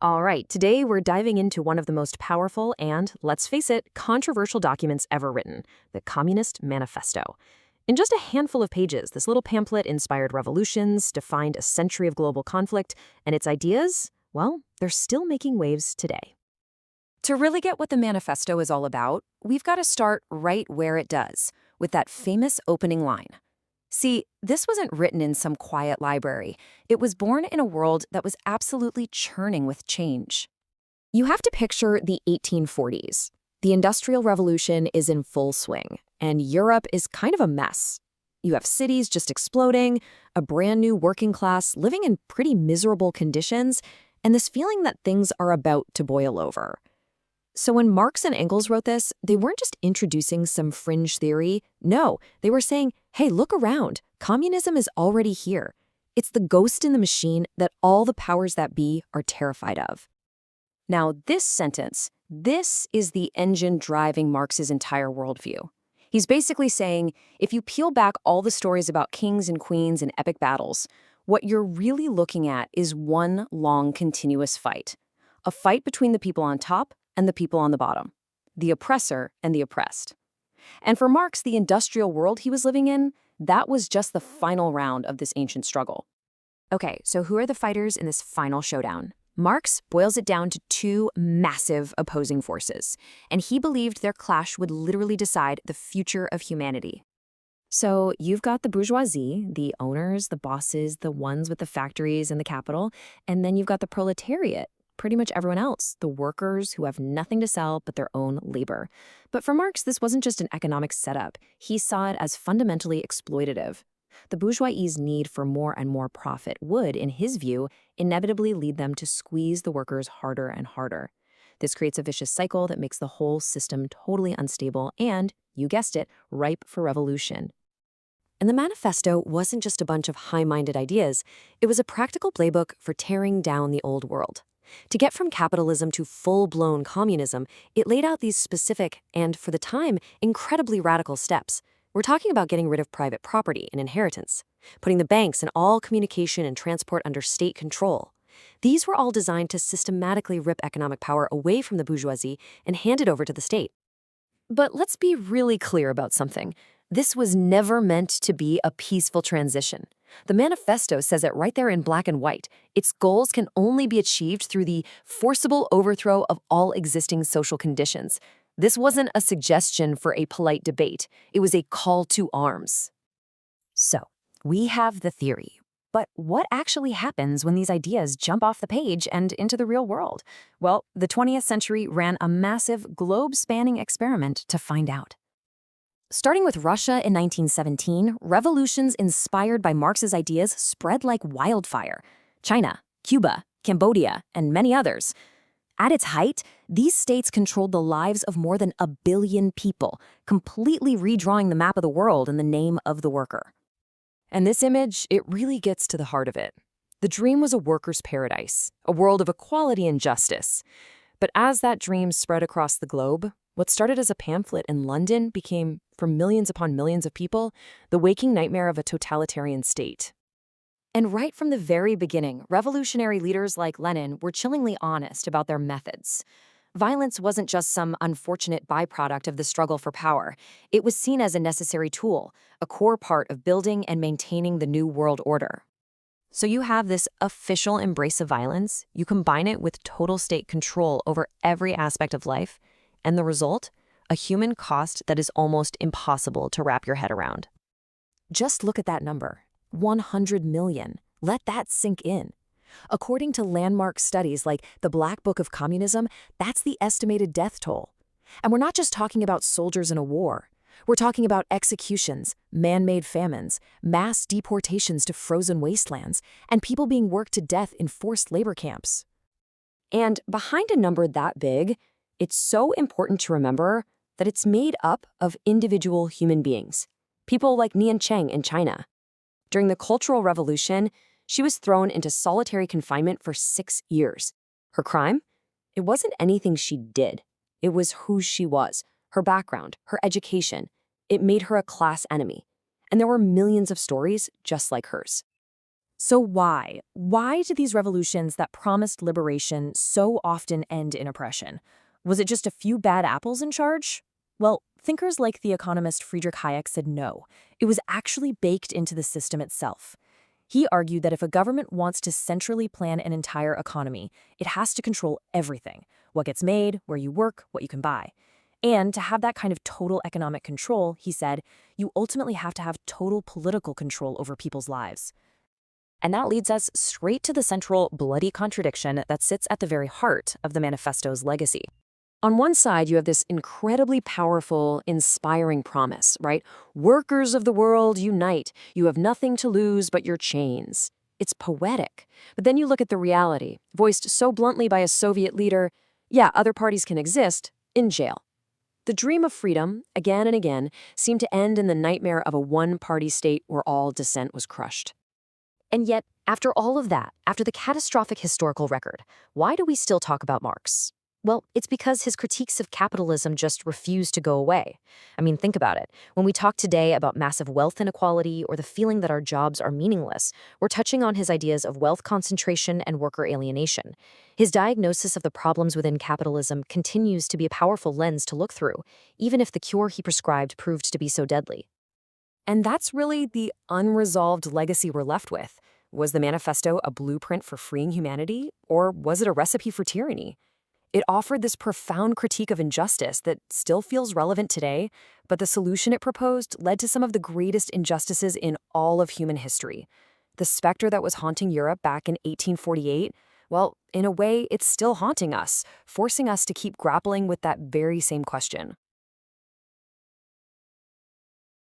All right, today we're diving into one of the most powerful and, let's face it, controversial documents ever written, the Communist Manifesto. In just a handful of pages, this little pamphlet inspired revolutions, defined a century of global conflict, and its ideas, well, they're still making waves today. To really get what the manifesto is all about, we've got to start right where it does, with that famous opening line. See, this wasn't written in some quiet library. It was born in a world that was absolutely churning with change. You have to picture the 1840s. The Industrial Revolution is in full swing, and Europe is kind of a mess. You have cities just exploding, a brand new working class living in pretty miserable conditions, and this feeling that things are about to boil over. So when Marx and Engels wrote this, they weren't just introducing some fringe theory. No, they were saying, hey, look around. Communism is already here. It's the ghost in the machine that all the powers that be are terrified of. Now, this sentence, this is the engine driving Marx's entire worldview. He's basically saying, if you peel back all the stories about kings and queens and epic battles, what you're really looking at is one long, continuous fight. A fight between the people on top and the people on the bottom, the oppressor and the oppressed. And for Marx, the industrial world he was living in, that was just the final round of this ancient struggle. Okay, so who are the fighters in this final showdown? Marx boils it down to two massive opposing forces, and he believed their clash would literally decide the future of humanity. So you've got the bourgeoisie, the owners, the bosses, the ones with the factories and the capital, and then you've got the proletariat, pretty much everyone else, the workers who have nothing to sell but their own labor. But for Marx, this wasn't just an economic setup. He saw it as fundamentally exploitative. The bourgeoisie's need for more and more profit would, in his view, inevitably lead them to squeeze the workers harder and harder. This creates a vicious cycle that makes the whole system totally unstable and, you guessed it, ripe for revolution. And the manifesto wasn't just a bunch of high-minded ideas. It was a practical playbook for tearing down the old world. To get from capitalism to full-blown communism, it laid out these specific and, for the time, incredibly radical steps. We're talking about getting rid of private property and inheritance, putting the banks and all communication and transport under state control. These were all designed to systematically rip economic power away from the bourgeoisie and hand it over to the state. But let's be really clear about something. This was never meant to be a peaceful transition. The manifesto says it right there in black and white. Its goals can only be achieved through the forcible overthrow of all existing social conditions. This wasn't a suggestion for a polite debate. It was a call to arms. So, we have the theory. But what actually happens when these ideas jump off the page and into the real world? Well, the 20th century ran a massive globe-spanning experiment to find out. Starting with Russia in 1917, revolutions inspired by Marx's ideas spread like wildfire. China, Cuba, Cambodia, and many others. At its height, these states controlled the lives of more than 1 billion people, completely redrawing the map of the world in the name of the worker. And this image, it really gets to the heart of it. The dream was a worker's paradise, a world of equality and justice. But as that dream spread across the globe, what started as a pamphlet in London became, for millions upon millions of people, the waking nightmare of a totalitarian state. And right from the very beginning, revolutionary leaders like Lenin were chillingly honest about their methods. Violence wasn't just some unfortunate byproduct of the struggle for power. It was seen as a necessary tool, a core part of building and maintaining the new world order. So you have this official embrace of violence, you combine it with total state control over every aspect of life, and the result? A human cost that is almost impossible to wrap your head around. Just look at that number, 100 million. Let that sink in. According to landmark studies like the Black Book of Communism, that's the estimated death toll. And we're not just talking about soldiers in a war. We're talking about executions, man-made famines, mass deportations to frozen wastelands, and people being worked to death in forced labor camps. And behind a number that big, it's so important to remember that it's made up of individual human beings, people like Nian Cheng in China. During the Cultural Revolution, she was thrown into solitary confinement for 6 years. Her crime? It wasn't anything she did. It was who she was, her background, her education. It made her a class enemy. And there were millions of stories just like hers. So why? Why did these revolutions that promised liberation so often end in oppression? Was it just a few bad apples in charge? Well, thinkers like the economist Friedrich Hayek said no. It was actually baked into the system itself. He argued that if a government wants to centrally plan an entire economy, it has to control everything: what gets made, where you work, what you can buy. And to have that kind of total economic control, he said, you ultimately have to have total political control over people's lives. And that leads us straight to the central bloody contradiction that sits at the very heart of the Manifesto's legacy. On one side, you have this incredibly powerful, inspiring promise, right? Workers of the world, unite. You have nothing to lose but your chains. It's poetic. But then you look at the reality, voiced so bluntly by a Soviet leader: yeah, other parties can exist, in jail. The dream of freedom, again and again, seemed to end in the nightmare of a one-party state where all dissent was crushed. And yet, after all of that, after the catastrophic historical record, why do we still talk about Marx? Well, it's because his critiques of capitalism just refuse to go away. I mean, think about it. When we talk today about massive wealth inequality or the feeling that our jobs are meaningless, we're touching on his ideas of wealth concentration and worker alienation. His diagnosis of the problems within capitalism continues to be a powerful lens to look through, even if the cure he prescribed proved to be so deadly. And that's really the unresolved legacy we're left with. Was the Manifesto a blueprint for freeing humanity, or was it a recipe for tyranny? It offered this profound critique of injustice that still feels relevant today, but the solution it proposed led to some of the greatest injustices in all of human history. The specter that was haunting Europe back in 1848, well, in a way, it's still haunting us, forcing us to keep grappling with that very same question.